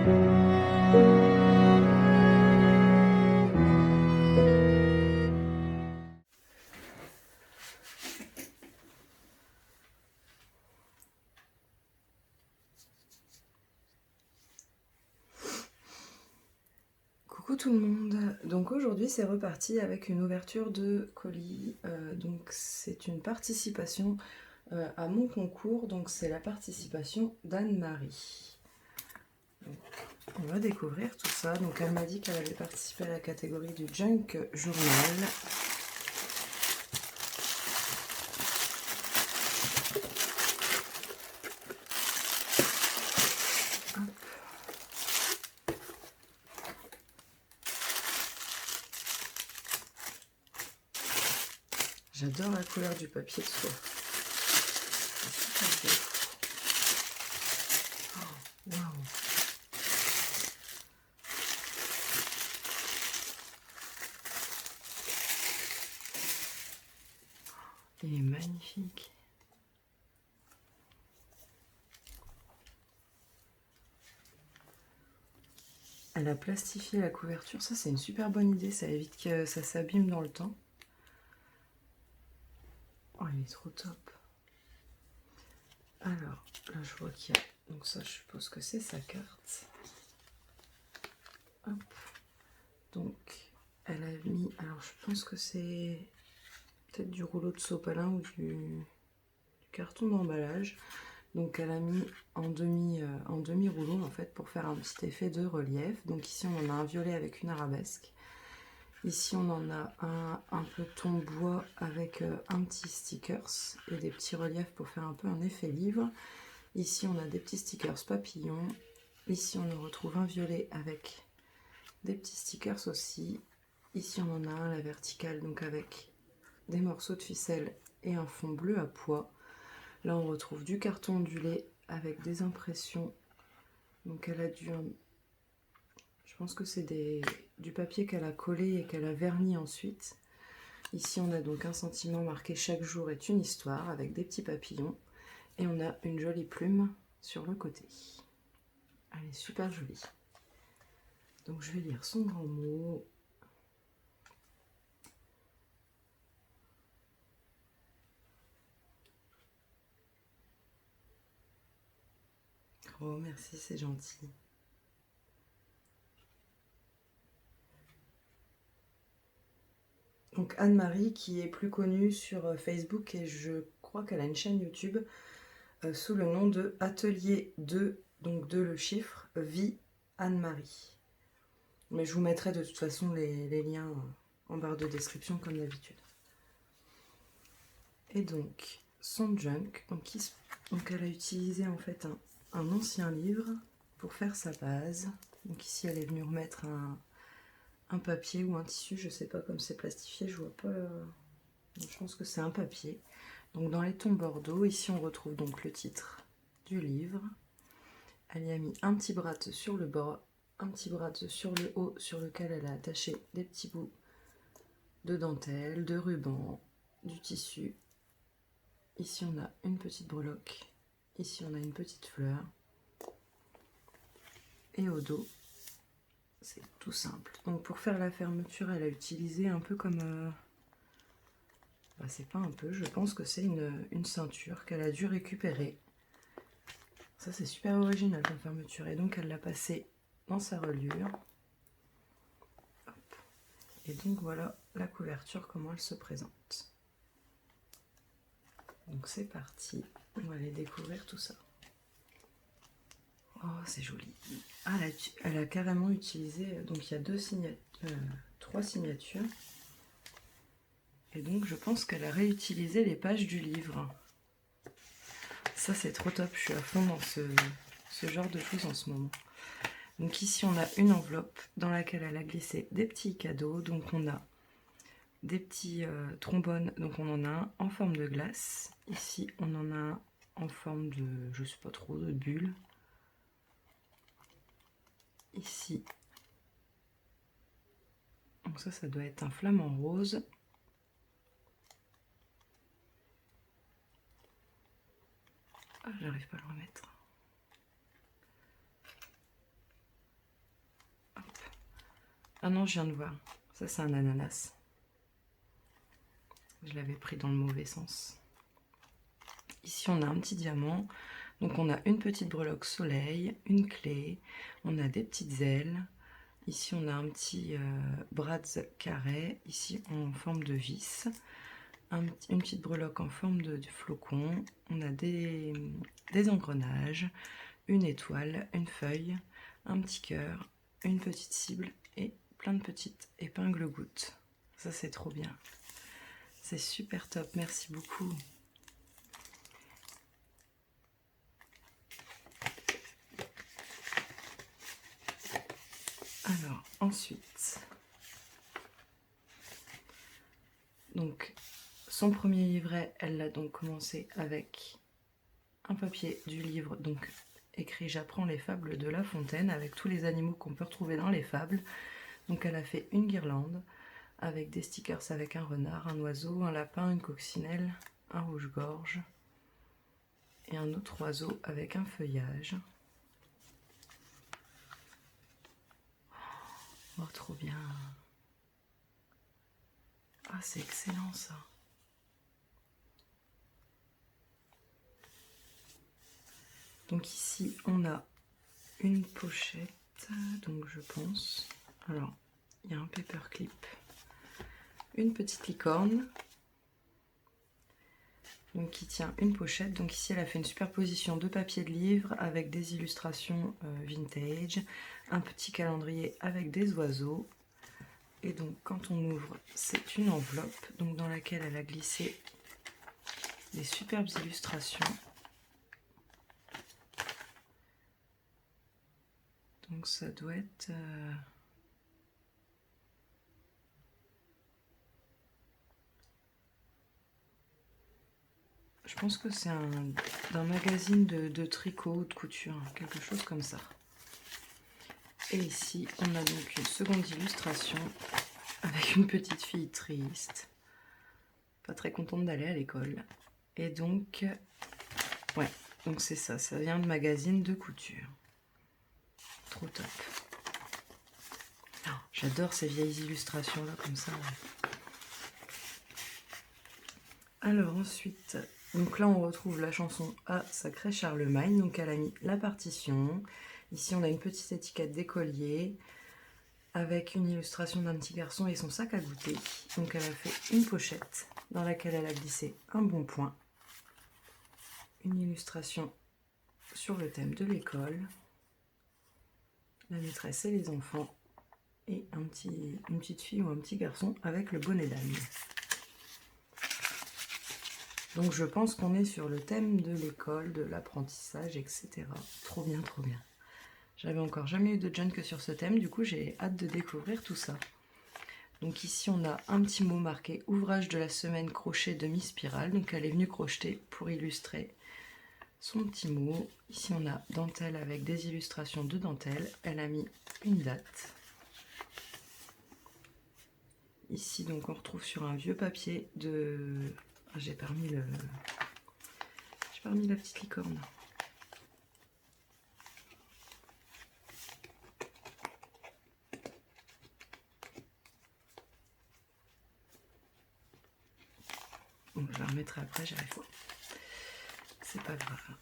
Coucou tout le monde, donc aujourd'hui c'est reparti avec une ouverture de colis, donc c'est une participation à mon concours, donc c'est la participation d'Anne-Marie. On va découvrir tout ça, donc elle m'a dit qu'elle allait participer à la catégorie du Junk Journal. J'adore la couleur du papier de soie. C'est super beau. Oh, waouh. Il est magnifique. Elle a plastifié la couverture, ça c'est une super bonne idée, ça évite que ça s'abîme dans le temps. Oh, il est trop top. Alors, là je vois qu'il y a... Donc ça, je suppose que c'est sa carte. Hop. Donc, elle a mis... Alors, je pense que c'est peut-être du rouleau de sopalin ou du carton d'emballage. Donc, elle a mis en demi-rouleau, en fait, pour faire un petit effet de relief. Donc ici, on en a un violet avec une arabesque. Ici, on en a un peu ton bois avec un petit stickers et des petits reliefs pour faire un peu un effet livre. Ici, on a des petits stickers papillons. Ici, on retrouve un violet avec des petits stickers aussi. Ici, on en a un à la verticale, donc avec des morceaux de ficelle et un fond bleu à pois. Là, on retrouve du carton ondulé avec des impressions. Donc, elle a dû... Je pense que c'est du papier qu'elle a collé et qu'elle a verni ensuite. Ici, on a donc un sentiment marqué « Chaque jour est une histoire » avec des petits papillons. Et on a une jolie plume sur le côté. Elle est super jolie. Donc je vais lire son grand mot. Oh merci, c'est gentil. Donc Anne-Marie qui est plus connue sur Facebook et je crois qu'elle a une chaîne YouTube sous le nom de Atelier 2, donc 2 le chiffre, Vie Anne-Marie. Mais je vous mettrai de toute façon les liens en barre de description comme d'habitude. Et donc son junk, donc elle a utilisé en fait un ancien livre pour faire sa base. Donc ici elle est venue remettre un papier ou un tissu, je sais pas, comme c'est plastifié, je vois pas, je pense que c'est un papier. Donc dans les tons bordeaux, ici on retrouve donc le titre du livre. Elle y a mis un petit bratte sur le bas, un petit bratte sur le haut sur lequel elle a attaché des petits bouts de dentelle, de ruban, du tissu. Ici on a une petite breloque, ici on a une petite fleur. Et au dos, c'est tout simple. Donc pour faire la fermeture, elle a utilisé un peu comme... c'est pas un peu, je pense que c'est une ceinture qu'elle a dû récupérer. Ça c'est super original comme fermeture. Et donc elle l'a passée dans sa reliure. Hop. Et donc voilà la couverture, comment elle se présente. Donc c'est parti, on va aller découvrir tout ça. Oh c'est joli. Ah, elle a carrément utilisé, donc il y a 3 signatures. Et donc je pense qu'elle a réutilisé les pages du livre. Ça c'est trop top, je suis à fond dans ce genre de choses en ce moment. Donc ici on a une enveloppe dans laquelle elle a glissé des petits cadeaux. Donc on a des petits trombones, donc on en a un en forme de glace. Ici on en a un en forme de, je sais pas trop, de bulle. Ici, donc ça doit être un flamant rose. Ah, j'arrive pas à le remettre. Hop. Ah non, je viens de voir. Ça, c'est un ananas. Je l'avais pris dans le mauvais sens. Ici, on a un petit diamant. Donc, on a une petite breloque soleil, une clé. On a des petites ailes. Ici, on a un petit brads carré. Ici, en forme de vis. Une petite breloque en forme de flocon. On a des engrenages, une étoile, une feuille, un petit cœur, une petite cible et plein de petites épingles gouttes. Ça, c'est trop bien. C'est super top. Merci beaucoup. Alors, ensuite, donc, son premier livret, elle l'a donc commencé avec un papier du livre, donc écrit J'apprends les fables de La Fontaine, avec tous les animaux qu'on peut retrouver dans les fables. Donc, elle a fait une guirlande avec des stickers avec un renard, un oiseau, un lapin, une coccinelle, un rouge-gorge et un autre oiseau avec un feuillage. Oh, trop bien! Ah, c'est excellent ça! Donc ici, on a une pochette, donc je pense. Alors, il y a un paperclip, une petite licorne, donc qui tient une pochette. Donc ici, elle a fait une superposition de papier de livre avec des illustrations vintage, un petit calendrier avec des oiseaux. Et donc, quand on ouvre, c'est une enveloppe donc dans laquelle elle a glissé des superbes illustrations. Donc ça doit être... Je pense que c'est d'un magazine de tricot ou de couture, quelque chose comme ça. Et ici, on a donc une seconde illustration avec une petite fille triste, pas très contente d'aller à l'école. Et donc, ouais, donc c'est ça, ça vient de magazine de couture. Trop top. Oh, j'adore ces vieilles illustrations là comme ça. Alors ensuite, donc là on retrouve la chanson Ah sacré Charlemagne, donc elle a mis la partition. Ici on a une petite étiquette d'écolier avec une illustration d'un petit garçon et son sac à goûter. Donc elle a fait une pochette dans laquelle elle a glissé un bon point, une illustration sur le thème de l'école, la maîtresse et les enfants, et une petite fille ou un petit garçon avec le bonnet d'âne. Donc je pense qu'on est sur le thème de l'école, de l'apprentissage, etc. Trop bien, trop bien. J'avais encore jamais eu de John que sur ce thème, du coup j'ai hâte de découvrir tout ça. Donc ici on a un petit mot marqué « Ouvrage de la semaine crochet demi-spirale ». Donc elle est venue crocheter pour illustrer son petit mot. Ici on a dentelle avec des illustrations de dentelle. Elle a mis une date. Ici donc on retrouve sur un vieux papier de... Ah, j'ai pas remis la petite licorne. Bon, je la remettrai après, j'avais faux. C'est pas grave.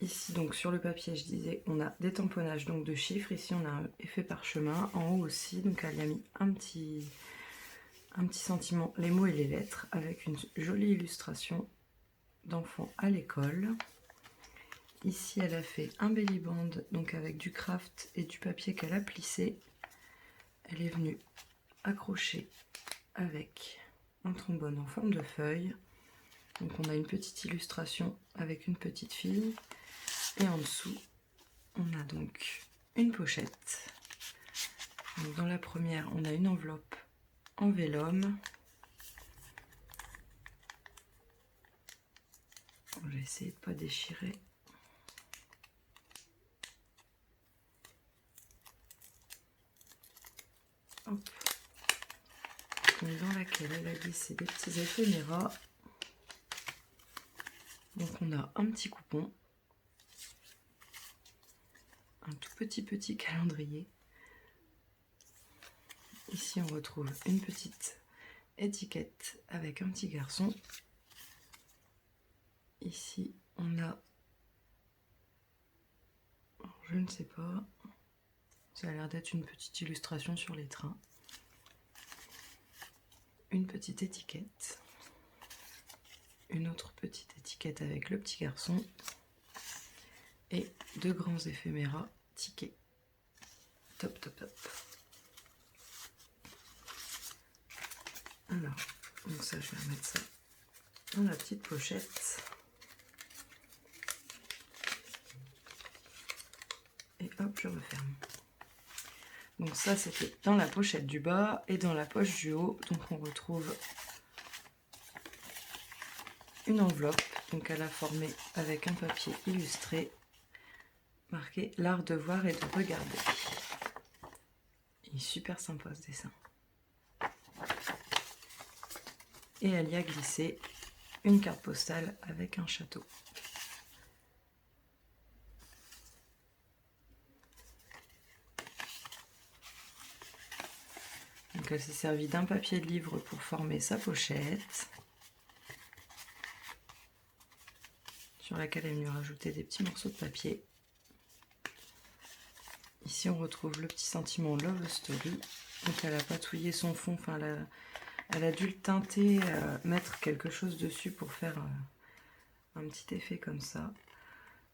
Ici, donc, sur le papier, je disais, on a des tamponnages donc de chiffres. Ici, on a un effet parchemin. En haut aussi, donc, elle y a mis un petit sentiment, les mots et les lettres, avec une jolie illustration d'enfants à l'école. Ici, elle a fait un belly band, donc avec du craft et du papier qu'elle a plissé. Elle est venue accrocher avec un trombone en forme de feuille. Donc on a une petite illustration avec une petite fille. Et en dessous, on a donc une pochette. Donc dans la première, on a une enveloppe en vélum. Je vais essayer de ne pas déchirer. Hop. Donc dans laquelle elle a glissé des petits éphéméras. Donc on a un petit coupon, un tout petit calendrier, Ici, on retrouve une petite étiquette avec un petit garçon. Ici, on a, je ne sais pas, ça a l'air d'être une petite illustration sur les trains. Une petite étiquette. Une autre petite étiquette avec le petit garçon. Et deux grands éphéméras tickets. Top, top, top. Alors, donc ça, je vais remettre ça dans la petite pochette. Et hop, je referme. Donc ça, c'était dans la pochette du bas et dans la poche du haut. Donc on retrouve une enveloppe. Donc elle a formé avec un papier illustré marqué l'art de voir et de regarder. Il est super sympa ce dessin. Et elle y a glissé une carte postale avec un château. Donc elle s'est servie d'un papier de livre pour former sa pochette, sur laquelle elle est venue rajouter des petits morceaux de papier. Ici on retrouve le petit sentiment Love Story. Donc elle a patouillé son fond, enfin elle a dû le teinter, mettre quelque chose dessus pour faire un petit effet comme ça.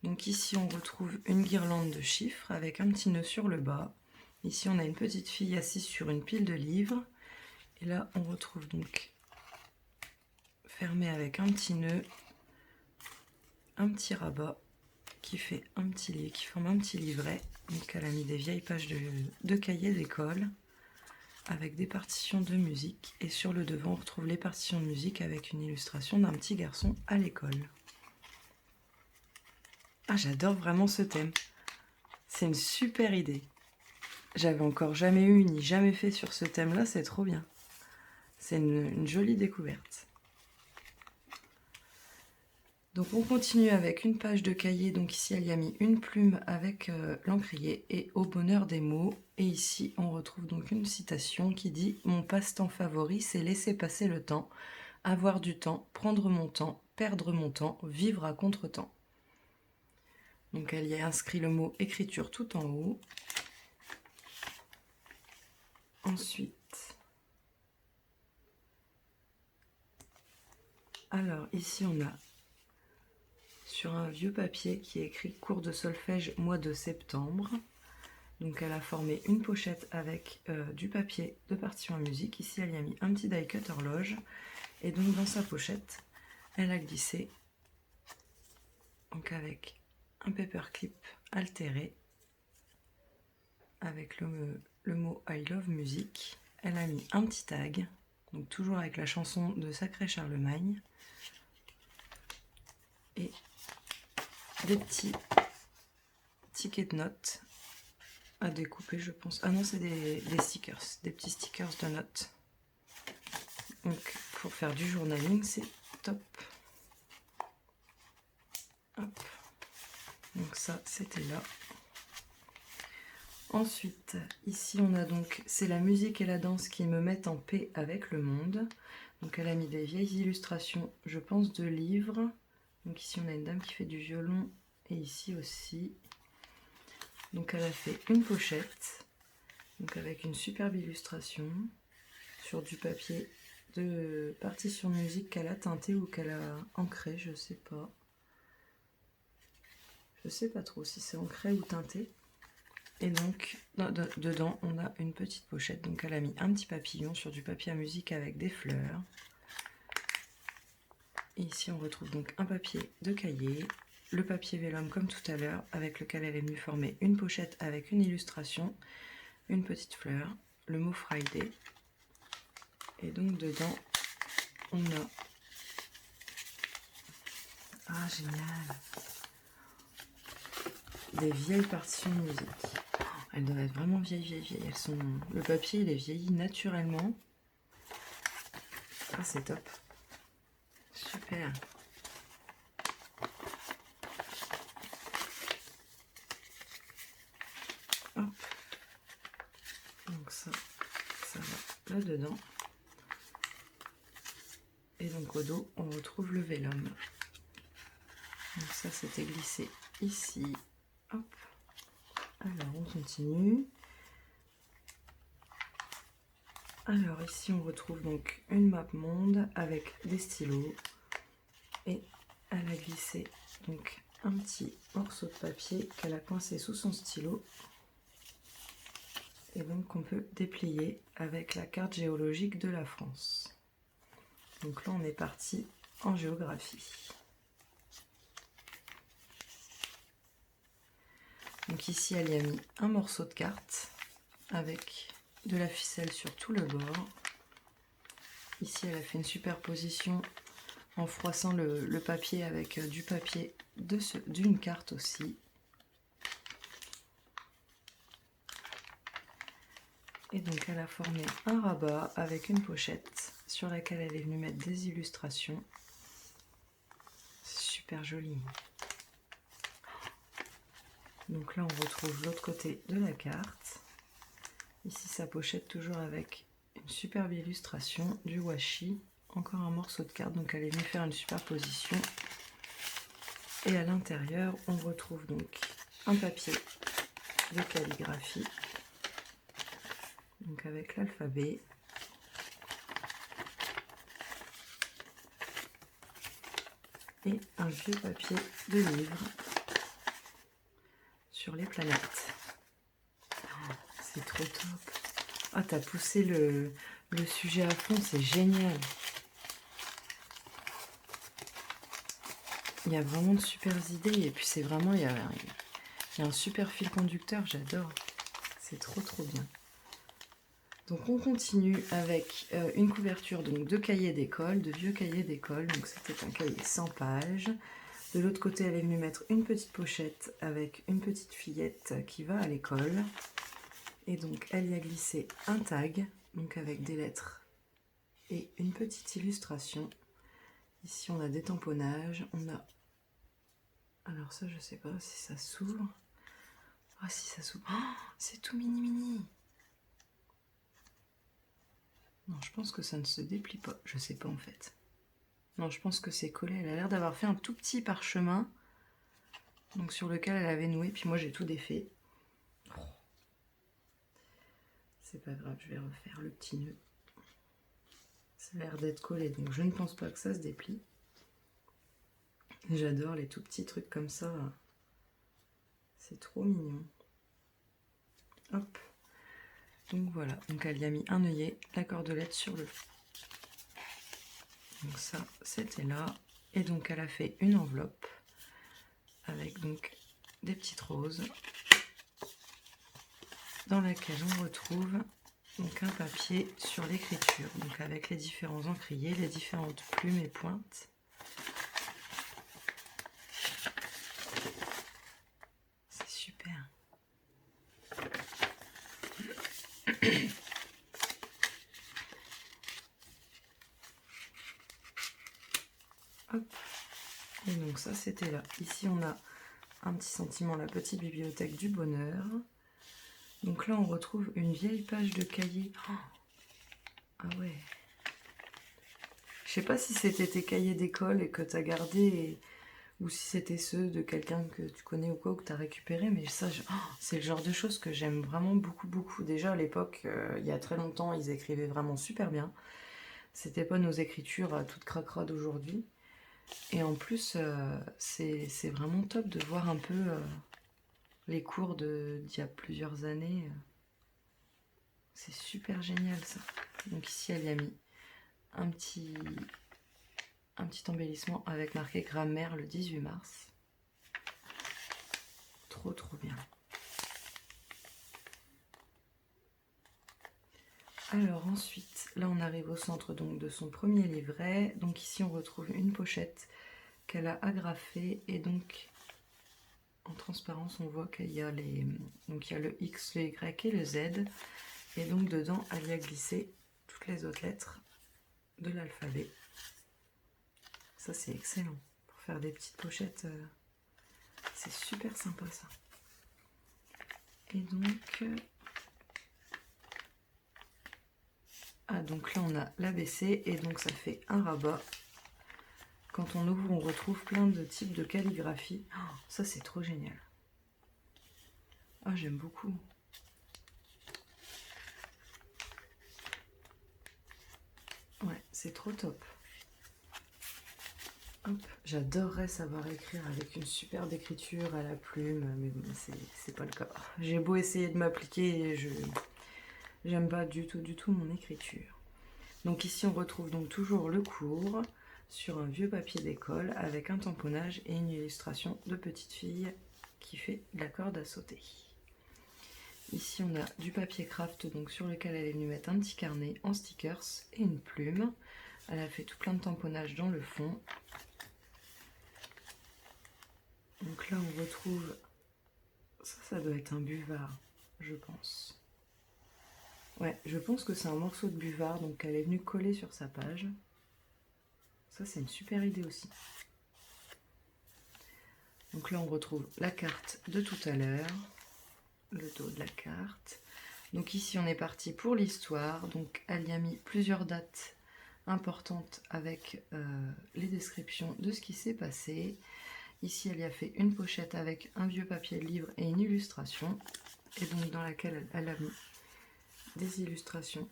Donc ici on retrouve une guirlande de chiffres avec un petit nœud sur le bas. Ici on a une petite fille assise sur une pile de livres. Et là on retrouve donc fermé avec un petit nœud, un petit rabat qui fait un petit qui forme un petit livret. Donc elle a mis des vieilles pages de cahiers d'école avec des partitions de musique. Et sur le devant on retrouve les partitions de musique avec une illustration d'un petit garçon à l'école. Ah, j'adore vraiment ce thème. C'est une super idée. J'avais encore jamais eu ni jamais fait sur ce thème-là, c'est trop bien. C'est une jolie découverte. Donc on continue avec une page de cahier. Donc ici elle y a mis une plume avec l'encrier et au bonheur des mots. Et ici on retrouve donc une citation qui dit « Mon passe-temps favori, c'est laisser passer le temps, avoir du temps, prendre mon temps, perdre mon temps, vivre à contre-temps ». Donc elle y a inscrit le mot écriture tout en haut. Ensuite, alors ici on a sur un vieux papier qui est écrit cours de solfège mois de septembre. Donc elle a formé une pochette avec du papier de partition à musique. Ici elle y a mis un petit die cut horloge. Et donc dans sa pochette, elle a glissé donc avec un paperclip altéré avec le mot I love music. Elle a mis un petit tag, donc toujours avec la chanson de Sacré Charlemagne. Et des petits tickets de notes à découper, je pense. Ah non, c'est des stickers, des petits stickers de notes. Donc pour faire du journaling, c'est top. Hop. Donc ça, c'était là. Ensuite, ici on a donc, c'est la musique et la danse qui me mettent en paix avec le monde. Donc elle a mis des vieilles illustrations, je pense, de livres. Donc ici on a une dame qui fait du violon et ici aussi. Donc elle a fait une pochette, donc avec une superbe illustration sur du papier de partition de musique qu'elle a teinté ou qu'elle a ancré, je sais pas. Je sais pas trop si c'est ancré ou teinté. Et donc, dedans, on a une petite pochette. Donc, elle a mis un petit papillon sur du papier à musique avec des fleurs. Et ici, on retrouve donc un papier de cahier, le papier vélum comme tout à l'heure, avec lequel elle est venue former une pochette avec une illustration, une petite fleur, le mot Friday. Et donc, dedans, on a... Ah, génial! Des vieilles partitions de musique. Elles doivent être vraiment vieilles. Elles sont... Le papier, il est vieilli naturellement. Ah, c'est top. Super. Hop. Donc ça va là-dedans. Et donc au dos, on retrouve le vélum. Donc ça, c'était glissé ici. Hop. Alors, on continue. Alors ici, on retrouve donc une map monde avec des stylos. Et elle a glissé donc un petit morceau de papier qu'elle a coincé sous son stylo. Et donc on peut déplier avec la carte géologique de la France. Donc là, on est parti en géographie. Donc ici, elle y a mis un morceau de carte avec de la ficelle sur tout le bord. Ici, elle a fait une superposition en froissant le papier avec du papier d'une carte aussi. Et donc, elle a formé un rabat avec une pochette sur laquelle elle est venue mettre des illustrations. C'est super joli. Donc là, on retrouve l'autre côté de la carte. Ici, sa pochette toujours avec une superbe illustration, du washi, encore un morceau de carte. Donc elle est venue faire une superposition. Et à l'intérieur, on retrouve donc un papier de calligraphie, donc avec l'alphabet. Et un vieux papier de livre sur les planètes. Oh, c'est trop top. Ah, t'as poussé le sujet à fond, c'est génial. Il y a vraiment de super idées et puis c'est vraiment, il y a un super fil conducteur, j'adore. C'est trop bien. Donc on continue avec une couverture donc, de cahiers d'école, de vieux cahiers d'école. Donc c'était un cahier 100 pages. De l'autre côté, elle est venue mettre une petite pochette avec une petite fillette qui va à l'école. Et donc elle y a glissé un tag, donc avec des lettres et une petite illustration. Ici on a des tamponnages, on a... Alors ça je sais pas si ça s'ouvre. Ah si ça s'ouvre. Oh, c'est tout mini. Non, je pense que ça ne se déplie pas. Je sais pas en fait. Non, je pense que c'est collé. Elle a l'air d'avoir fait un tout petit parchemin. Donc sur lequel elle avait noué. Puis moi j'ai tout défait. C'est pas grave, je vais refaire le petit nœud. Ça a l'air d'être collé. Donc je ne pense pas que ça se déplie. J'adore les tout petits trucs comme ça. C'est trop mignon. Hop. Donc voilà. Donc elle y a mis un œillet, la cordelette sur le fond. Donc ça, c'était là. Et donc elle a fait une enveloppe avec donc des petites roses dans laquelle on retrouve donc un papier sur l'écriture, donc avec les différents encriers, les différentes plumes et pointes. C'est super. Hop. Et donc ça c'était là. Ici on a un petit sentiment, la petite bibliothèque du bonheur. Donc là on retrouve une vieille page de cahier. Oh, ah ouais. Je sais pas si c'était tes cahiers d'école et que tu as gardé ou si c'était ceux de quelqu'un que tu connais ou quoi, ou que tu as récupéré, mais ça, c'est le genre de choses que j'aime vraiment beaucoup. Déjà à l'époque, il y a très longtemps, ils écrivaient vraiment super bien. C'était pas nos écritures toutes cracra d'aujourd'hui. Et en plus, c'est vraiment top de voir un peu les cours d'il y a plusieurs années. C'est super génial ça. Donc ici, elle y a mis un petit embellissement avec marqué grammaire le 18 mars. Trop bien. Alors ensuite, là on arrive au centre donc de son premier livret. Donc ici on retrouve une pochette qu'elle a agrafée et donc en transparence on voit qu'il y a donc il y a le X, le Y et le Z. Et donc dedans elle y a glissé toutes les autres lettres de l'alphabet. Ça c'est excellent pour faire des petites pochettes. C'est super sympa ça. Et donc Ah, donc là on a l'ABC et donc ça fait un rabat. Quand on ouvre, on retrouve plein de types de calligraphie. Oh, ça c'est trop génial. Ah, j'aime beaucoup. Ouais, c'est trop top. J'adorerais savoir écrire avec une superbe écriture à la plume, mais bon, c'est pas le cas. J'ai beau essayer de m'appliquer, j'aime pas du tout mon écriture. Donc ici on retrouve donc toujours le cours sur un vieux papier d'école avec un tamponnage et une illustration de petite fille qui fait de la corde à sauter. Ici on a du papier craft donc sur lequel elle est venue mettre un petit carnet en stickers et une plume. Elle a fait tout plein de tamponnage dans le fond. Donc là on retrouve, ça doit être un buvard, je pense. Ouais, je pense que c'est un morceau de buvard, donc elle est venue coller sur sa page. Ça c'est une super idée aussi. Donc là on retrouve la carte de tout à l'heure, le dos de la carte. Donc ici on est parti pour l'histoire, donc elle y a mis plusieurs dates importantes avec les descriptions de ce qui s'est passé. Ici elle y a fait une pochette avec un vieux papier de livre et une illustration, et donc dans laquelle elle a mis des illustrations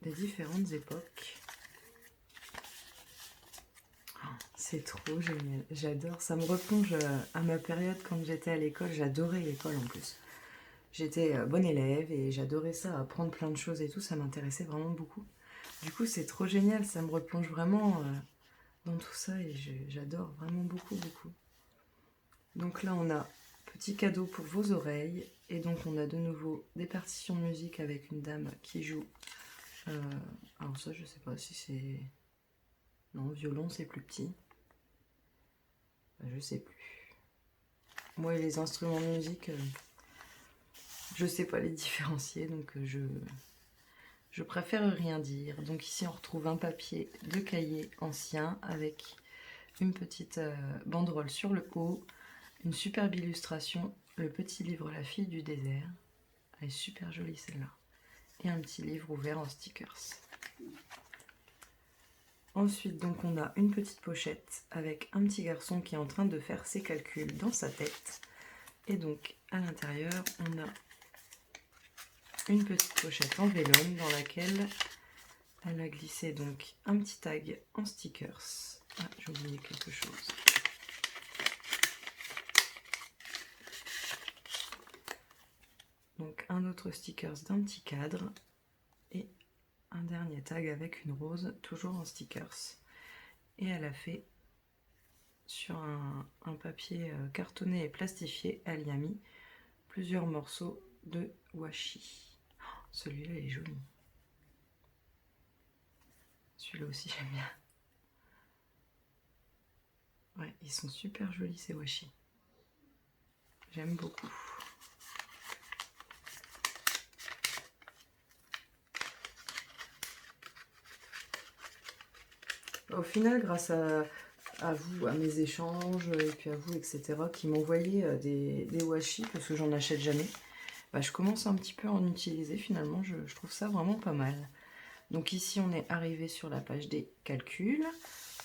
des différentes époques. C'est trop génial, j'adore, ça me replonge à ma période quand j'étais à l'école, j'adorais l'école en plus. J'étais bonne élève et j'adorais ça, apprendre plein de choses et tout, ça m'intéressait vraiment beaucoup. Du coup c'est trop génial, ça me replonge vraiment dans tout ça et j'adore vraiment beaucoup. Donc là on a petit cadeau pour vos oreilles et donc on a de nouveau des partitions de musique avec une dame qui joue. Alors ça je sais pas si c'est... Non, violon c'est plus petit. Je sais plus. Moi et les instruments de musique, je sais pas les différencier, donc je préfère rien dire. Donc ici on retrouve un papier de cahier ancien avec une petite banderole sur le haut, une superbe illustration, le petit livre La fille du désert. Elle est super jolie celle-là. Et un petit livre ouvert en stickers. Ensuite, donc, on a une petite pochette avec un petit garçon qui est en train de faire ses calculs dans sa tête. Et donc, à l'intérieur, on a une petite pochette en vélone dans laquelle elle a glissé donc un petit tag en stickers. Ah, j'ai oublié quelque chose. Donc, un autre stickers d'un petit cadre et un dernier tag avec une rose, toujours en stickers. Et elle a fait sur un papier cartonné et plastifié, elle y a mis plusieurs morceaux de washi. Oh, celui-là il est joli. Celui-là aussi j'aime bien. Ouais, ils sont super jolis ces washi. J'aime beaucoup. Au final, grâce à vous, à mes échanges, et puis à vous, etc., qui m'envoyaient des washi, parce que j'en achète jamais, bah, je commence un petit peu à en utiliser finalement, je trouve ça vraiment pas mal. Donc ici, on est arrivé sur la page des calculs.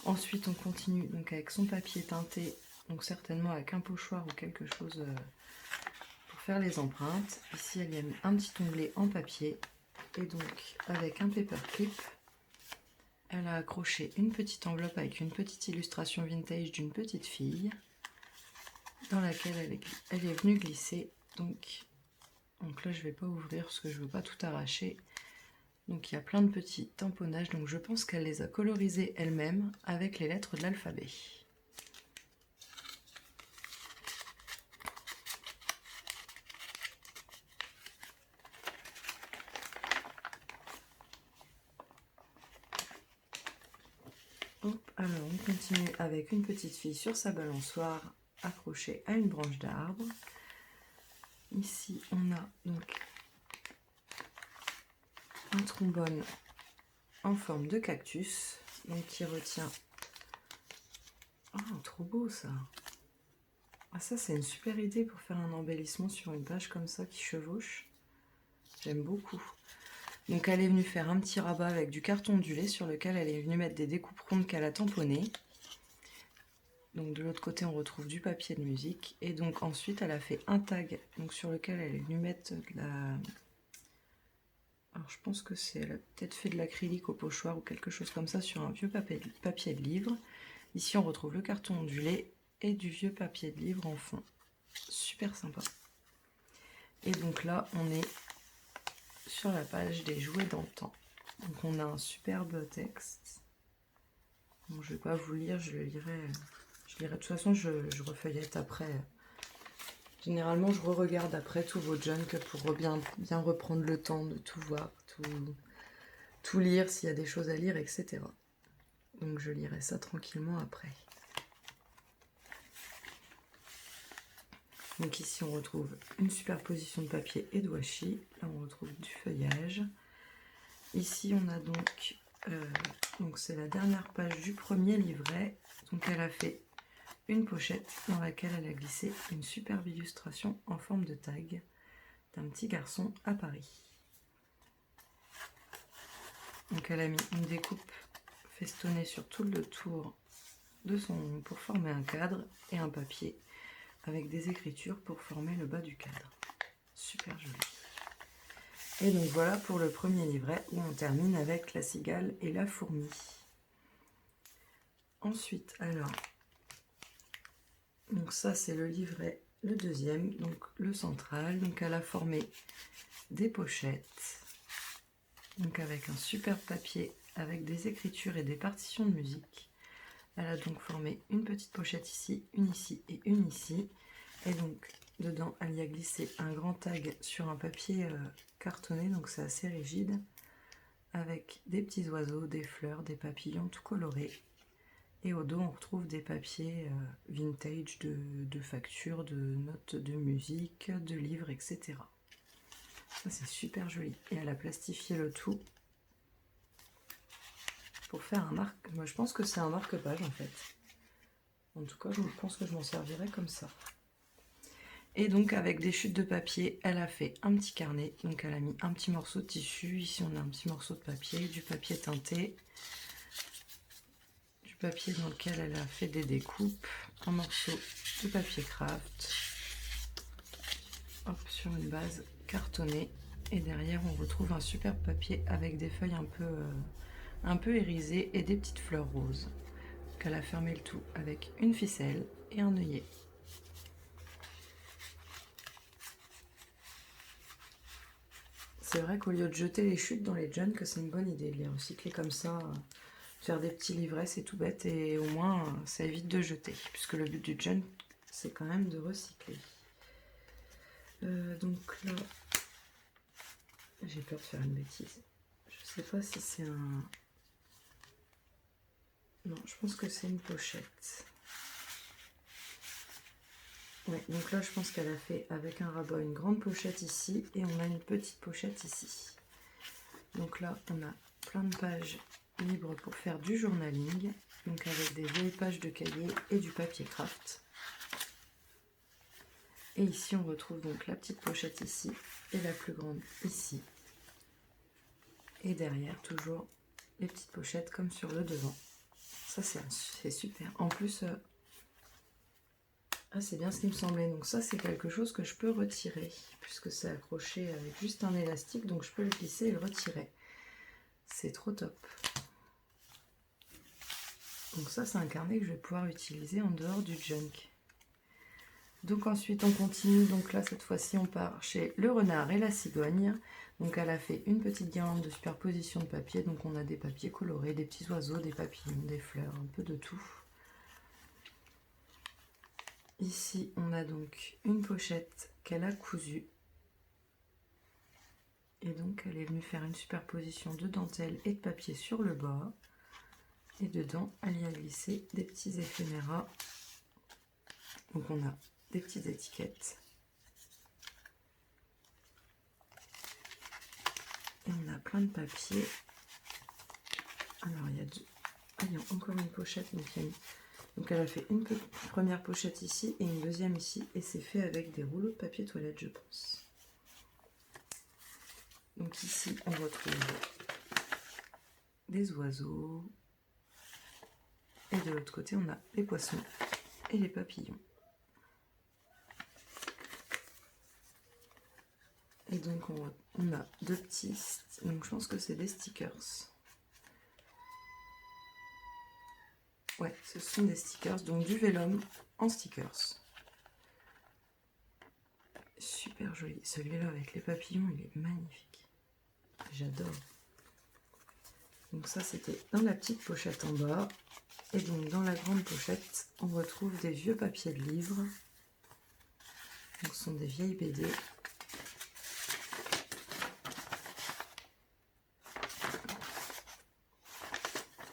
Ensuite, on continue donc avec son papier teinté, donc certainement avec un pochoir ou quelque chose pour faire les empreintes. Ici, elle y a mis un petit onglet en papier, et donc avec un paperclip, elle a accroché une petite enveloppe avec une petite illustration vintage d'une petite fille dans laquelle elle est venue glisser. Donc là, je ne vais pas ouvrir parce que je ne veux pas tout arracher. Donc il y a plein de petits tamponnages. Donc je pense qu'elle les a colorisés elle-même avec les lettres de l'alphabet. Alors on continue avec une petite fille sur sa balançoire accrochée à une branche d'arbre. Ici on a donc un trombone en forme de cactus, donc qui retient... Oh, trop beau ça! Ah, ça c'est une super idée pour faire un embellissement sur une page comme ça qui chevauche. J'aime beaucoup. Donc elle est venue faire un petit rabat avec du carton ondulé sur lequel elle est venue mettre des découpes rondes qu'elle a tamponnées. Donc de l'autre côté, on retrouve du papier de musique. Et donc ensuite, elle a fait un tag donc, sur lequel elle est venue mettre de la... Alors je pense que c'est... Elle a peut-être fait de l'acrylique au pochoir ou quelque chose comme ça sur un vieux papier de livre. Ici, on retrouve le carton ondulé et du vieux papier de livre en fond. Super sympa. Et donc là, on est sur la page des jouets d'antan. Donc on a un superbe texte. Bon, je ne vais pas vous lire, je le lirai... De toute façon, je refeuillette après. Généralement, je re-regarde après tous vos junk pour bien reprendre le temps de tout voir, tout lire, s'il y a des choses à lire, etc. Donc, je lirai ça tranquillement après. Donc ici, on retrouve une superposition de papier et de washi. Là, on retrouve du feuillage. Ici, on a donc c'est la dernière page du premier livret. Donc, elle a fait une pochette dans laquelle elle a glissé une superbe illustration en forme de tag d'un petit garçon à Paris. Donc elle a mis une découpe festonnée sur tout le tour de pour former un cadre et un papier avec des écritures pour former le bas du cadre. Super joli. Et donc voilà pour le premier livret où on termine avec la cigale et la fourmi. Ensuite, alors, donc ça c'est le livret, le deuxième, donc le central. Donc elle a formé des pochettes, donc avec un superbe papier avec des écritures et des partitions de musique. Elle a donc formé une petite pochette ici et une ici. Et donc dedans elle y a glissé un grand tag sur un papier cartonné, donc c'est assez rigide, avec des petits oiseaux, des fleurs, des papillons tout colorés. Et au dos, on retrouve des papiers vintage de factures, de notes de musique, de livres, etc. Ça, c'est super joli. Et elle a plastifié le tout pour faire un marque. Moi, je pense que c'est un marque-page, en fait. En tout cas, je pense que je m'en servirai comme ça. Et donc, avec des chutes de papier, elle a fait un petit carnet. Donc, elle a mis un petit morceau de tissu. Ici, on a un petit morceau de papier, du papier teinté. Papier dans lequel elle a fait des découpes, un morceau de papier craft, hop, sur une base cartonnée, et derrière on retrouve un superbe papier avec des feuilles un peu irisées et des petites fleurs roses. Donc elle a fermé le tout avec une ficelle et un œillet. C'est vrai qu'au lieu de jeter les chutes dans les junk, c'est une bonne idée de les recycler comme ça. Faire des petits livrets, c'est tout bête et au moins ça évite de jeter, puisque le but du junk, c'est quand même de recycler. Donc là, j'ai peur de faire une bêtise. Je sais pas si c'est un... Non, je pense que c'est une pochette. Ouais, donc là, je pense qu'elle a fait avec un rabat une grande pochette ici et on a une petite pochette ici. Donc là, on a plein de pages libre pour faire du journaling, donc avec des vieilles pages de cahier et du papier craft. Et ici on retrouve donc la petite pochette ici et la plus grande ici. Et derrière toujours les petites pochettes comme sur le devant. Ça c'est super. En plus, c'est bien ce qui me semblait. Donc ça c'est quelque chose que je peux retirer puisque c'est accroché avec juste un élastique, donc je peux le glisser et le retirer. C'est trop top. Donc ça, c'est un carnet que je vais pouvoir utiliser en dehors du junk. Donc ensuite, on continue. Donc là, cette fois-ci, on part chez le renard et la cigogne. Donc elle a fait une petite guirlande de superposition de papier. Donc on a des papiers colorés, des petits oiseaux, des papillons, des fleurs, un peu de tout. Ici, on a donc une pochette qu'elle a cousue. Et donc, elle est venue faire une superposition de dentelle et de papier sur le bas. Et dedans, elle y a glissé des petits éphéméras. Donc on a des petites étiquettes. Et on a plein de papiers. Alors il y a encore une pochette. Donc elle a fait une première pochette ici et une deuxième ici. Et c'est fait avec des rouleaux de papier toilette, je pense. Donc ici, on retrouve des oiseaux. Et de l'autre côté, on a les poissons et les papillons. Et donc, on a deux petits... Donc, je pense que c'est des stickers. Ouais, ce sont des stickers. Donc, du vélum en stickers. Super joli. Celui-là avec les papillons, il est magnifique. J'adore. Donc ça, c'était dans la petite pochette en bas. Et donc, dans la grande pochette, on retrouve des vieux papiers de livres. Donc, ce sont des vieilles BD.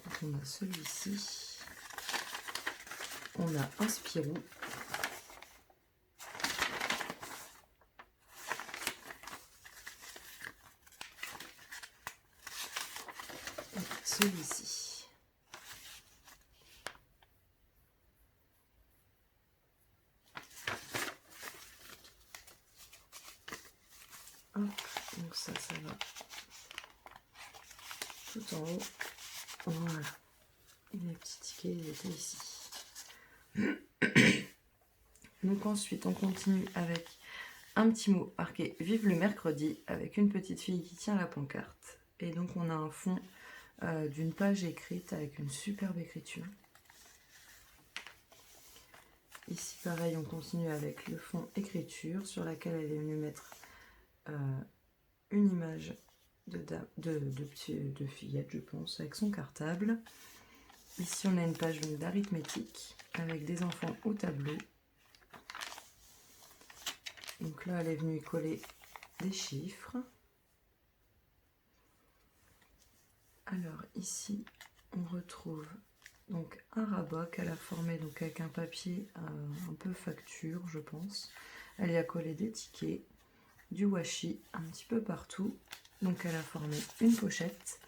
Donc, on a celui-ci. On a un Spirou. Celui-ci. Hop, donc ça va tout en haut. Voilà. Et les petits tickets, ils étaient ici. Donc ensuite, on continue avec un petit mot marqué « Vive le mercredi » avec une petite fille qui tient la pancarte. Et donc, on a un fond d'une page écrite avec une superbe écriture. Ici, pareil, on continue avec le fond écriture sur laquelle elle est venue mettre une image de fillette, je pense, avec son cartable. Ici, on a une page d'arithmétique avec des enfants au tableau. Donc là, elle est venue coller des chiffres. Alors ici, on retrouve donc un rabat qu'elle a formé donc avec un papier un peu facture, je pense. Elle y a collé des tickets, du washi un petit peu partout. Donc elle a formé une pochette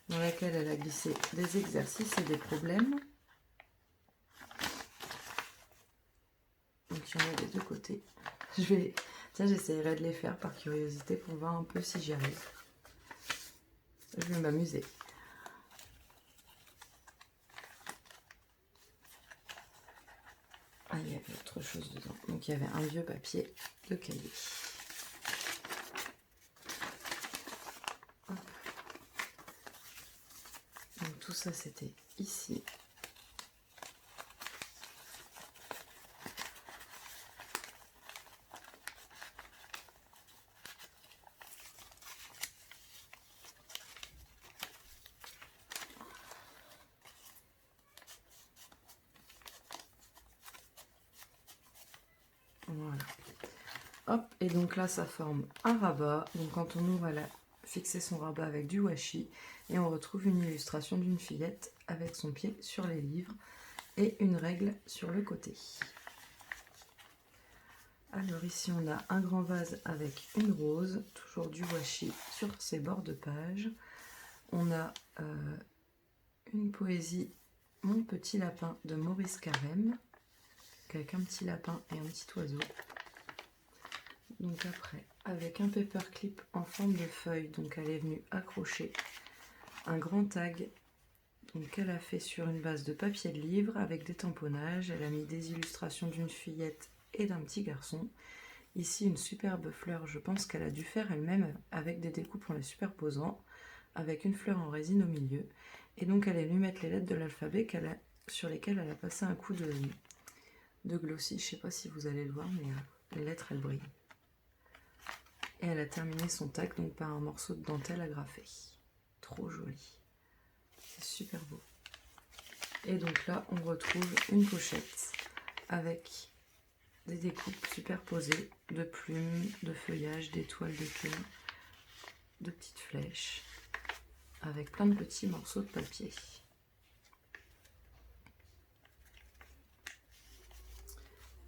dans laquelle elle a glissé des exercices et des problèmes. Donc il y en a des deux côtés. Tiens, j'essaierai de les faire par curiosité pour voir un peu si j'y arrive. Je vais m'amuser. Ah, il y avait autre chose dedans. Donc il y avait un vieux papier de cahier. Hop. Donc tout ça c'était ici. Voilà. Hop, et donc là ça forme un rabat. Donc quand on ouvre, elle a fixé son rabat avec du washi et on retrouve une illustration d'une fillette avec son pied sur les livres et une règle sur le côté. Alors ici on a un grand vase avec une rose, toujours du washi sur ses bords de page. On a une poésie Mon petit lapin de Maurice Carême, avec un petit lapin et un petit oiseau. Donc après, avec un paperclip en forme de feuille, donc elle est venue accrocher un grand tag qu'elle a fait sur une base de papier de livre avec des tamponnages. Elle a mis des illustrations d'une fillette et d'un petit garçon. Ici, une superbe fleur, je pense qu'elle a dû faire elle-même avec des découpes en les superposant, avec une fleur en résine au milieu. Et donc, elle est venue mettre les lettres de l'alphabet sur lesquelles elle a passé un coup de glossy. Je ne sais pas si vous allez le voir, mais les lettres, elles brillent. Et elle a terminé son tag donc par un morceau de dentelle agrafé. Trop joli. C'est super beau. Et donc là, on retrouve une pochette avec des découpes superposées de plumes, de feuillages, d'étoiles de cœur, de petites flèches, avec plein de petits morceaux de papier.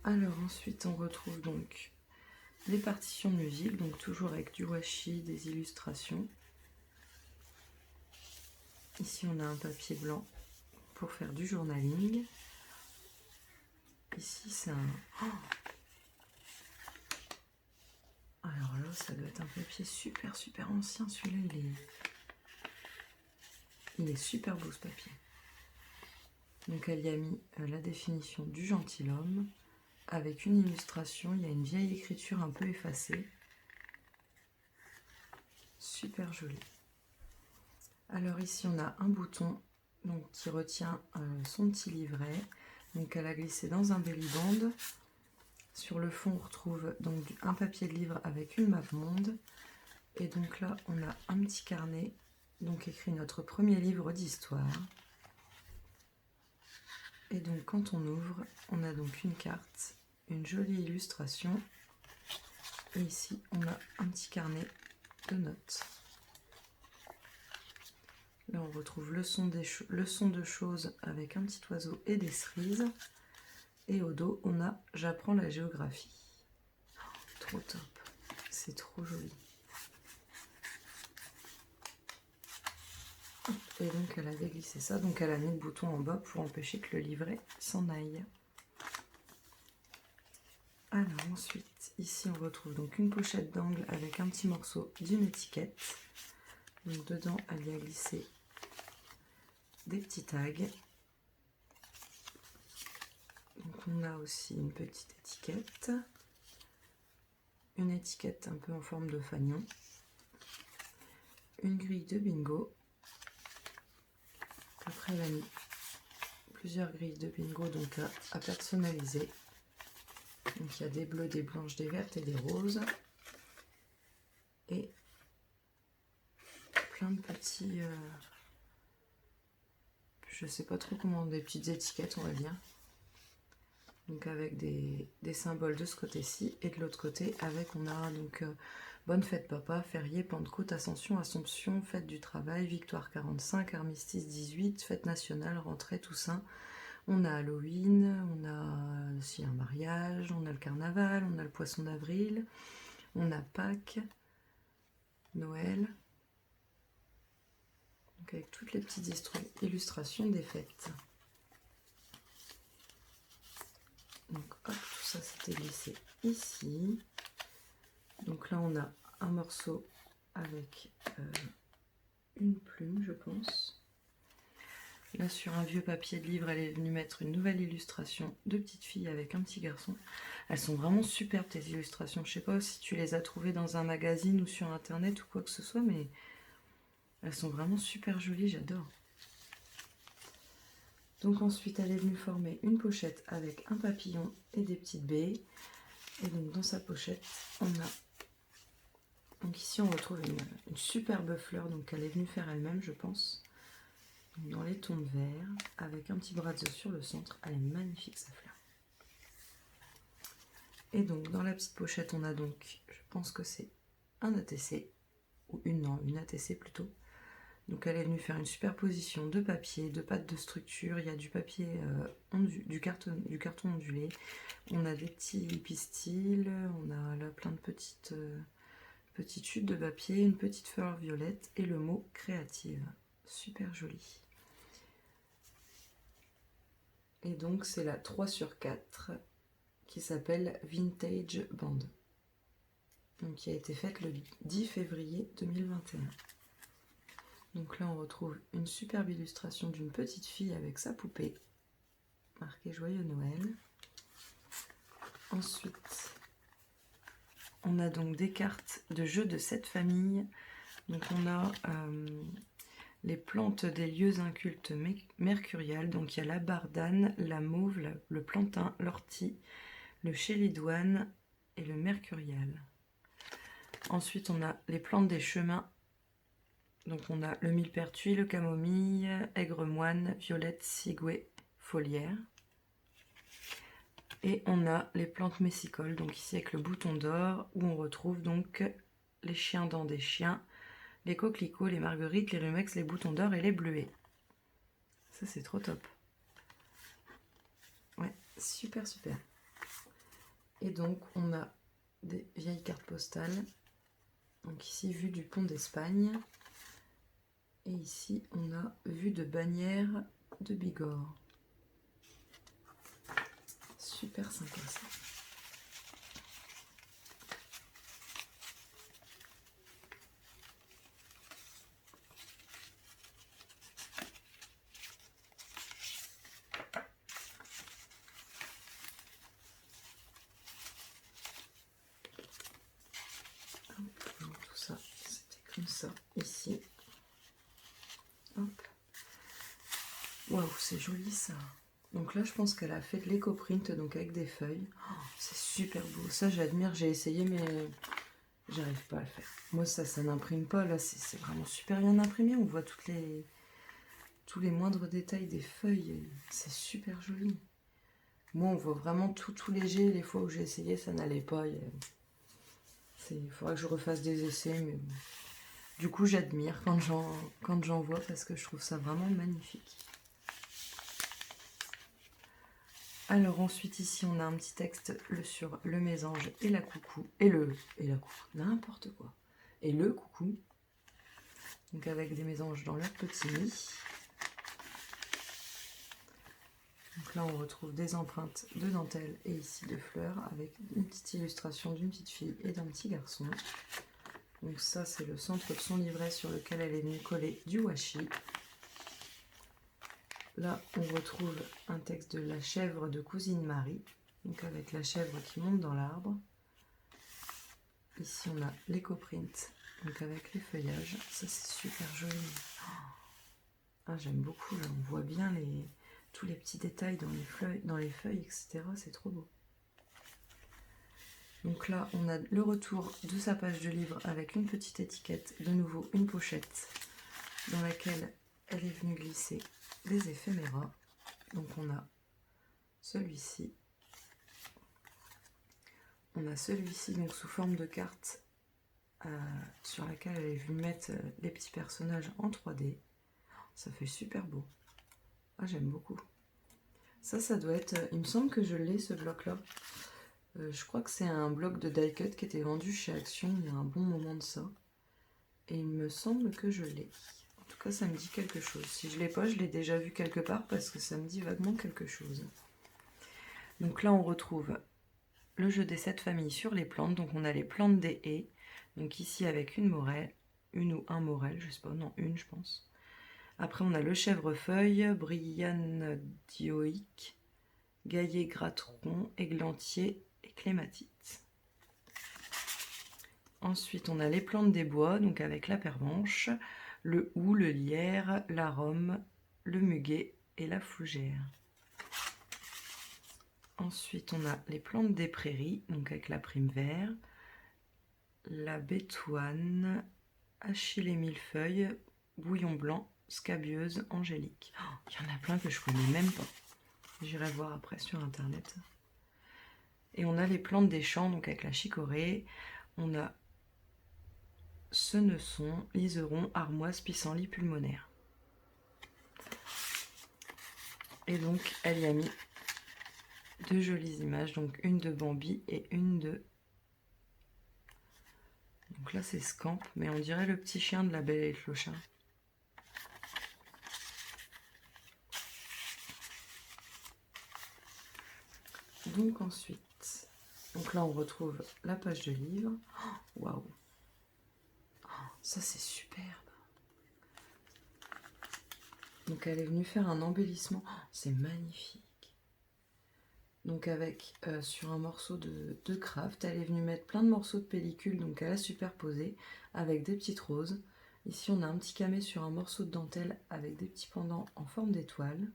Alors ensuite, on retrouve donc les partitions de musique, donc toujours avec du washi, des illustrations. Ici, on a un papier blanc pour faire du journaling. Ici, c'est un... Oh, alors là, ça doit être un papier super ancien. Celui-là, il est super beau ce papier. Donc elle y a mis la définition du gentilhomme avec une illustration. Il y a une vieille écriture un peu effacée. Super joli. Alors ici on a un bouton donc, qui retient son petit livret. Donc elle a glissé dans un belly band. Sur le fond on retrouve donc un papier de livre avec une map monde. Et donc là on a un petit carnet, donc écrit notre premier livre d'histoire. Et donc quand on ouvre, on a donc une carte, une jolie illustration. Et ici on a un petit carnet de notes. Là on retrouve le son de choses avec un petit oiseau et des cerises. Et au dos on a j'apprends la géographie. Oh, trop top, c'est trop joli. Et donc elle a déglissé ça, donc elle a mis le bouton en bas pour empêcher que le livret s'en aille. Alors ensuite, ici on retrouve donc une pochette d'angle avec un petit morceau d'une étiquette. Donc dedans elle y a glissé des petits tags. Donc on a aussi une petite étiquette. Une étiquette un peu en forme de fanion. Une grille de bingo. Après elle a mis plusieurs grilles de bingo donc à personnaliser. Donc il y a des bleus, des blanches, des vertes et des roses. Et plein de petits... je sais pas trop comment, des petites étiquettes on va dire. Donc avec des symboles de ce côté-ci. Et de l'autre côté, avec on a donc bonne fête papa, férié, Pentecôte, Ascension, Assomption, fête du travail, Victoire 45, Armistice 18, fête nationale, rentrée, Toussaint. On a Halloween, on a aussi un mariage, on a le carnaval, on a le poisson d'avril, on a Pâques, Noël. Donc avec toutes les petites illustrations des fêtes. Donc hop, tout ça c'était glissé ici. Donc là on a un morceau avec une plume je pense. Là sur un vieux papier de livre elle est venue mettre une nouvelle illustration de petite fille avec un petit garçon. Elles sont vraiment superbes tes illustrations. Je sais pas si tu les as trouvées dans un magazine ou sur internet ou quoi que ce soit, mais elles sont vraiment super jolies, j'adore. Donc ensuite elle est venue former une pochette avec un papillon et des petites baies. Et donc dans sa pochette on a, donc ici on retrouve une superbe fleur, donc elle est venue faire elle-même je pense. Donc dans les tons de vert, avec un petit brazzo sur le centre, elle est magnifique sa fleur. Et donc dans la petite pochette on a donc, je pense que c'est un ATC, ou une ATC plutôt. Donc elle est venue faire une superposition de papier, de pâte de structure, il y a du papier, du carton ondulé, on a des petits pistils, on a là plein de petites chutes de papier, une petite fleur violette et le mot créative. Super joli. Et donc c'est la 3/4 qui s'appelle Vintage Band. Donc qui a été faite le 10 février 2021. Donc là on retrouve une superbe illustration d'une petite fille avec sa poupée, marqué Joyeux Noël. Ensuite, on a donc des cartes de jeux de cette famille. Donc on a les plantes des lieux incultes mercuriales. Donc il y a la bardane, la mauve, le plantain, l'ortie, le chélidoine et le mercurial. Ensuite on a les plantes des chemins. Donc on a le millepertuis, le camomille, aigre-moine, violette, ciguet, foliaire. Et on a les plantes messicoles, donc ici avec le bouton d'or, où on retrouve donc les chiens dents des chiens, les coquelicots, les marguerites, les rumex, les boutons d'or et les bleuets. Ça c'est trop top. Ouais, super. Et donc on a des vieilles cartes postales. Donc ici vue du pont d'Espagne. Et ici, on a vue de Bagnères de Bigorre. Super sympa ça. ça ici. Hop. Waouh, c'est joli ça. Donc là, je pense qu'elle a fait de l'éco-print, donc avec des feuilles. Oh, c'est super beau. Ça, j'admire. J'ai essayé, mais j'arrive pas à le faire. Moi, ça n'imprime pas. Là, c'est vraiment super bien imprimé. On voit tous les moindres détails des feuilles. C'est super joli. Moi, on voit vraiment tout léger. Les fois où j'ai essayé, ça n'allait pas. Il faudra que je refasse des essais, mais bon. Du coup, j'admire quand j'en vois parce que je trouve ça vraiment magnifique. Alors ensuite, ici, on a un petit texte sur le mésange et la coucou. Et la coucou, n'importe quoi. Et le coucou. Donc avec des mésanges dans leur petit nid. Donc là, on retrouve des empreintes de dentelle et ici de fleurs avec une petite illustration d'une petite fille et d'un petit garçon. Donc ça, c'est le centre de son livret sur lequel elle est venue coller du washi. Là, on retrouve un texte de La chèvre de cousine Marie, donc avec la chèvre qui monte dans l'arbre. Ici, on a l'éco-print, donc avec les feuillages. Ça, c'est super joli. Ah, j'aime beaucoup, là, on voit bien tous les petits détails dans les feuilles, etc. C'est trop beau. Donc là, on a le retour de sa page de livre avec une petite étiquette, de nouveau une pochette dans laquelle elle est venue glisser des éphéméras. Donc on a celui-ci. On a celui-ci donc sous forme de carte sur laquelle elle est venue mettre les petits personnages en 3D. Ça fait super beau. Ah, j'aime beaucoup. Ça doit être... il me semble que je l'ai, ce bloc-là. Je crois que c'est un bloc de die cut qui était vendu chez Action il y a un bon moment de ça. Et il me semble que je l'ai. En tout cas, ça me dit quelque chose. Si je ne l'ai pas, je l'ai déjà vu quelque part parce que ça me dit vaguement quelque chose. Donc là, on retrouve le jeu des 7 familles sur les plantes. Donc on a les plantes des haies. Donc ici avec une morelle, une ou un morel, je sais pas, non, une je pense. Après, on a le chèvrefeuille, brillane dioïque, gaillet gratteron, églantier et clématite. Ensuite, on a les plantes des bois, donc avec la pervenche, le houx, le lierre, l'arôme, le muguet et la fougère. Ensuite, on a les plantes des prairies, donc avec la prime vert, la bétoine, achille et millefeuille, bouillon blanc, scabieuse, angélique. Oh, il y en a plein que je connais même pas. J'irai voir après sur internet. Et on a les plantes des champs, donc avec la chicorée. On a senesson, liseron, armoise, pissenlit, pulmonaire. Et donc, elle y a mis deux jolies images, donc une de Bambi et une de... Donc là, c'est Scamp, mais on dirait le petit chien de La Belle et le Clochard. Donc ensuite, donc là, on retrouve la page de livre. Waouh! Ça, c'est superbe! Donc elle est venue faire un embellissement. Oh, c'est magnifique. Donc avec sur un morceau de craft, elle est venue mettre plein de morceaux de pellicule, donc elle a superposé avec des petites roses. Ici on a un petit camé sur un morceau de dentelle avec des petits pendants en forme d'étoile.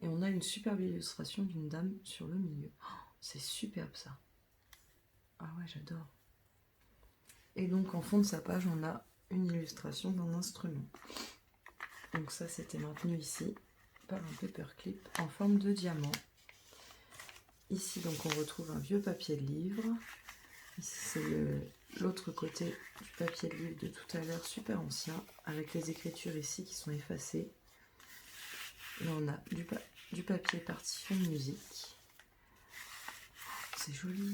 Et on a une superbe illustration d'une dame sur le milieu. Oh, c'est superbe ça. Ah ouais, j'adore. Et donc en fond de sa page, on a une illustration d'un instrument. Donc ça, c'était maintenu ici par un paperclip en forme de diamant. Ici, donc, on retrouve un vieux papier de livre. Ici, c'est l'autre côté du papier de livre de tout à l'heure, super ancien, avec les écritures ici qui sont effacées. Là, on a du papier partition de musique. C'est joli.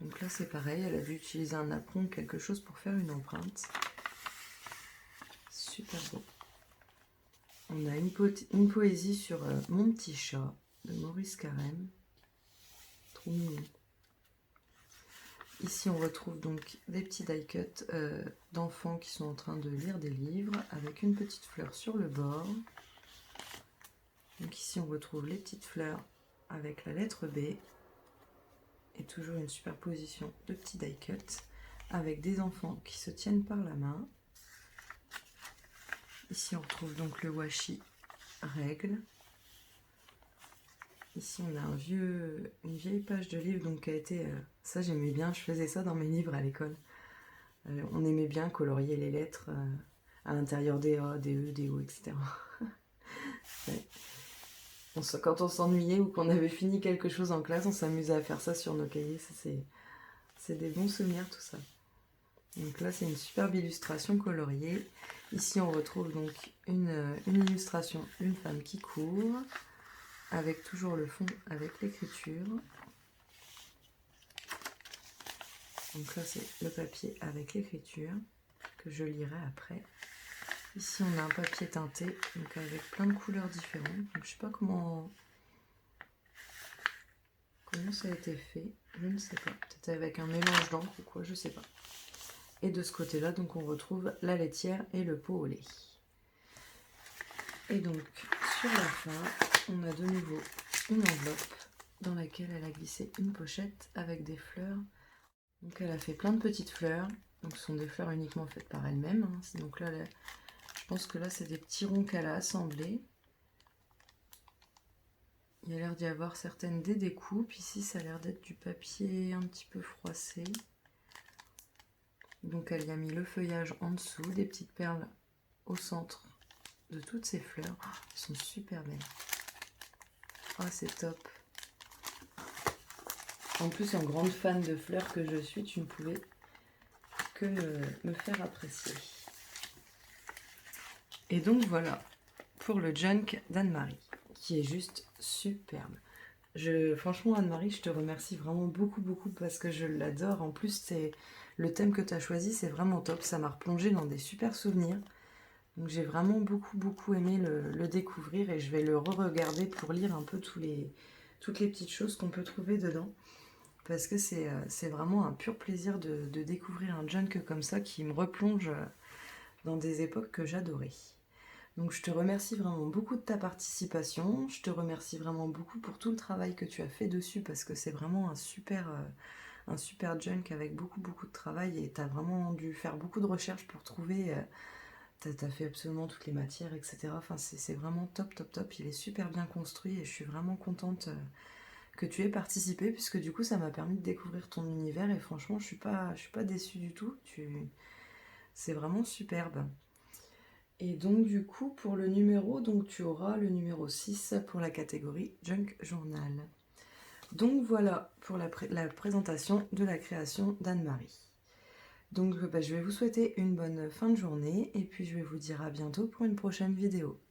Donc là, c'est pareil, elle a dû utiliser un apron ou quelque chose pour faire une empreinte. Super beau. On a une poésie sur Mon petit chat de Maurice Carême. Trop mignon. Ici, on retrouve donc des petits die cuts d'enfants qui sont en train de lire des livres avec une petite fleur sur le bord. Donc ici, on retrouve les petites fleurs avec la lettre B et toujours une superposition de petits die cuts avec des enfants qui se tiennent par la main. Ici on retrouve donc le washi règle. Ici on a une vieille page de livre donc qui a été... ça j'aimais bien, je faisais ça dans mes livres à l'école. On aimait bien colorier les lettres à l'intérieur des A, des E, des O, etc. Ouais. Quand on s'ennuyait ou qu'on avait fini quelque chose en classe, on s'amusait à faire ça sur nos cahiers. C'est des bons souvenirs tout ça. Donc là c'est une superbe illustration coloriée. Ici on retrouve donc une illustration d'une femme qui court, avec toujours le fond avec l'écriture. Donc là c'est le papier avec l'écriture que je lirai après. Ici on a un papier teinté donc avec plein de couleurs différentes. Donc, je sais pas comment ça a été fait, je ne sais pas. Peut-être avec un mélange d'encre ou quoi, je sais pas. Et de ce côté-là, donc on retrouve la laitière et le pot au lait. Et donc sur la fin, on a de nouveau une enveloppe dans laquelle elle a glissé une pochette avec des fleurs. Donc elle a fait plein de petites fleurs. Donc ce sont des fleurs uniquement faites par elle-même. Hein. Donc là, je pense que là c'est des petits ronds qu'elle a assemblés. Il y a l'air d'y avoir certaines des découpes. Ici ça a l'air d'être du papier un petit peu froissé. Donc elle y a mis le feuillage en dessous, des petites perles au centre de toutes ces fleurs. Oh, elles sont super belles. Oh c'est top. En plus en grande fan de fleurs que je suis, tu ne pouvais que me faire apprécier. Et donc voilà pour le junk d'Anne-Marie, qui est juste superbe. Franchement Anne-Marie, je te remercie vraiment beaucoup parce que je l'adore. En plus, le thème que tu as choisi, c'est vraiment top. Ça m'a replongé dans des super souvenirs. Donc j'ai vraiment beaucoup aimé le découvrir et je vais le re-regarder pour lire un peu toutes les petites choses qu'on peut trouver dedans. Parce que c'est vraiment un pur plaisir de découvrir un junk comme ça qui me replonge dans des époques que j'adorais. Donc je te remercie vraiment beaucoup de ta participation, je te remercie vraiment beaucoup pour tout le travail que tu as fait dessus parce que c'est vraiment un super junk avec beaucoup de travail et tu as vraiment dû faire beaucoup de recherches pour trouver, tu as fait absolument toutes les matières, etc. Enfin c'est vraiment top, il est super bien construit et je suis vraiment contente que tu aies participé puisque du coup ça m'a permis de découvrir ton univers et franchement je suis pas déçue du tout, c'est vraiment superbe. Et donc du coup pour le numéro, donc tu auras le numéro 6 pour la catégorie Junk Journal. Donc voilà pour la présentation de la création d'Anne-Marie. Donc je vais vous souhaiter une bonne fin de journée et puis je vais vous dire à bientôt pour une prochaine vidéo.